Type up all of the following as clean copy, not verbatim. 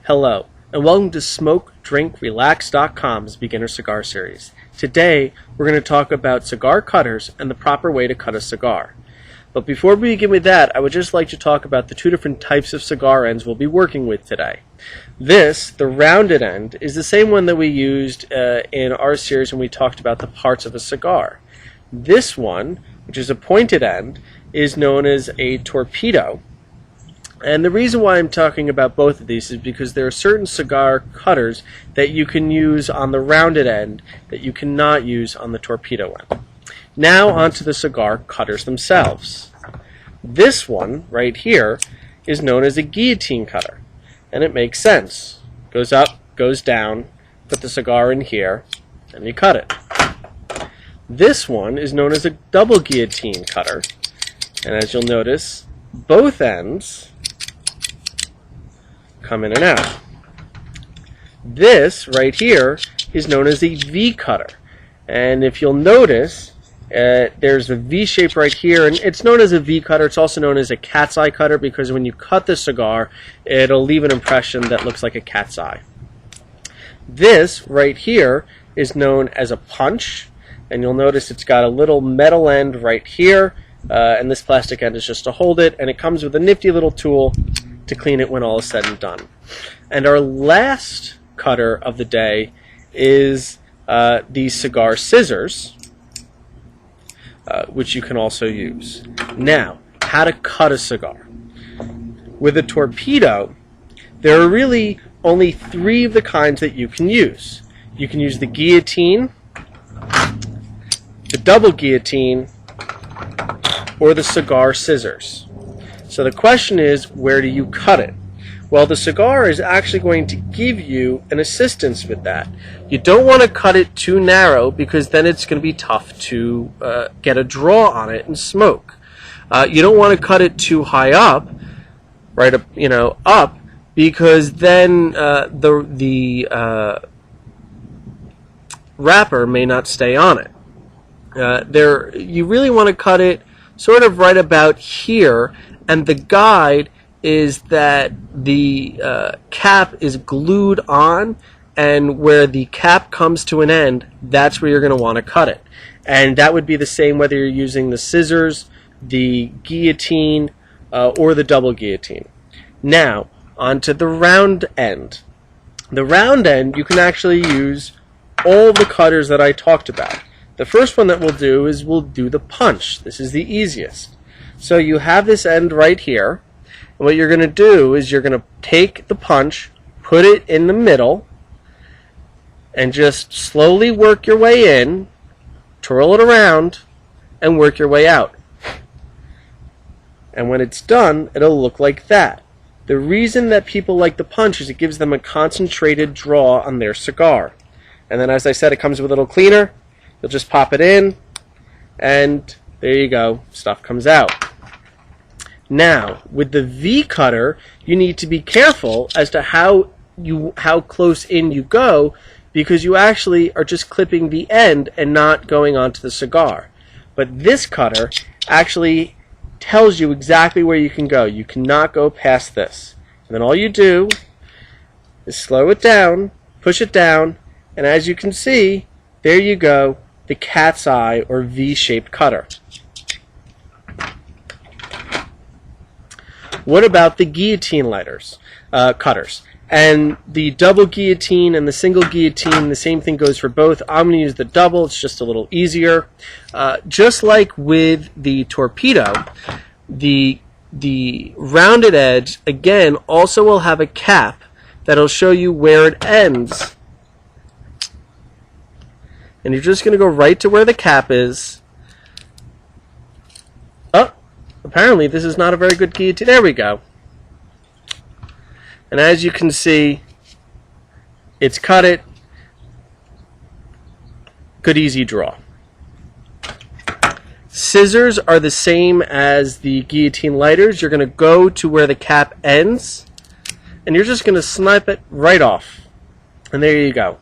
Hello, and welcome to SmokeDrinkRelax.com's Beginner Cigar Series. Today, we're going to talk about cigar cutters and the proper way to cut a cigar. But before we begin with that, I would just like to talk about the two different types of cigar ends we'll be working with today. This, the rounded end, is the same one that we used in our series when we talked about the parts of a cigar. This one, which is a pointed end, is known as a torpedo. And the reason why I'm talking about both of these is because there are certain cigar cutters that you can use on the rounded end that you cannot use on the torpedo end. Now onto the cigar cutters themselves. This one right here is known as a guillotine cutter, and it makes sense. Goes up, goes down, put the cigar in here, and you cut it. This one is known as a double guillotine cutter, and as you'll notice, both ends come in and out. This right here is known as a V cutter, and if you'll notice, there's a V shape right here, and it's known as a V cutter. It's also known as a cat's eye cutter because when you cut the cigar, it'll leave an impression that looks like a cat's eye. This right here is known as a punch, and you'll notice it's got a little metal end right here, and this plastic end is just to hold it, and it comes with a nifty little tool to clean it when all is said and done. And our last cutter of the day is the Cigar Scissors, which you can also use. Now, how to cut a cigar. With a torpedo, there are really only three of the kinds that you can use. You can use the guillotine, the double guillotine, or the cigar scissors. So the question is, where do you cut it? Well, the cigar is actually going to give you an assistance with that. You don't want to cut it too narrow because then it's going to be tough to get a draw on it and smoke. You don't want to cut it too high up, right up, up, because then the wrapper may not stay on it. You really want to cut it sort of right about here, and the guide is that the cap is glued on, and where the cap comes to an end, that's where you're going to want to cut it. And that would be the same whether you're using the scissors, the guillotine, or the double guillotine. Now, onto the round end. The round end, you can actually use all the cutters that I talked about. The first one that we'll do is we'll do the punch. This is the easiest. So you have this end right here, and what you're going to do is you're going to take the punch, put it in the middle, and just slowly work your way in, twirl it around, and work your way out. And when it's done, it'll look like that. The reason that people like the punch is it gives them a concentrated draw on their cigar. And then, as I said, it comes with a little cleaner. You'll just pop it in, and there you go, stuff comes out. Now, with the V cutter, you need to be careful as to how close in you go, because you actually are just clipping the end and not going onto the cigar. But this cutter actually tells you exactly where you can go. You cannot go past this. And then all you do is slow it down, push it down, and as you can see, there you go, the cat's eye or V-shaped cutter. What about the guillotine cutters? And the double guillotine and the single guillotine, the same thing goes for both. I'm going to use the double. It's just a little easier. Just like with the torpedo, the rounded edge, again, also will have a cap that'll show you where it ends. And you're just going to go right to where the cap is. Oh, apparently this is not a very good guillotine. There we go. And as you can see, it's cut it. Good easy draw. Scissors are the same as the guillotine lighters. You're going to go to where the cap ends, and you're just going to snipe it right off. And there you go.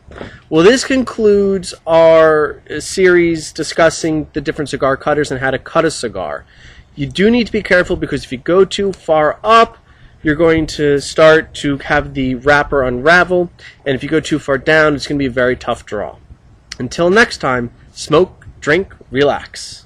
Well, this concludes our series discussing the different cigar cutters and how to cut a cigar. You do need to be careful because if you go too far up, you're going to start to have the wrapper unravel, and if you go too far down, it's going to be a very tough draw. Until next time, smoke, drink, relax.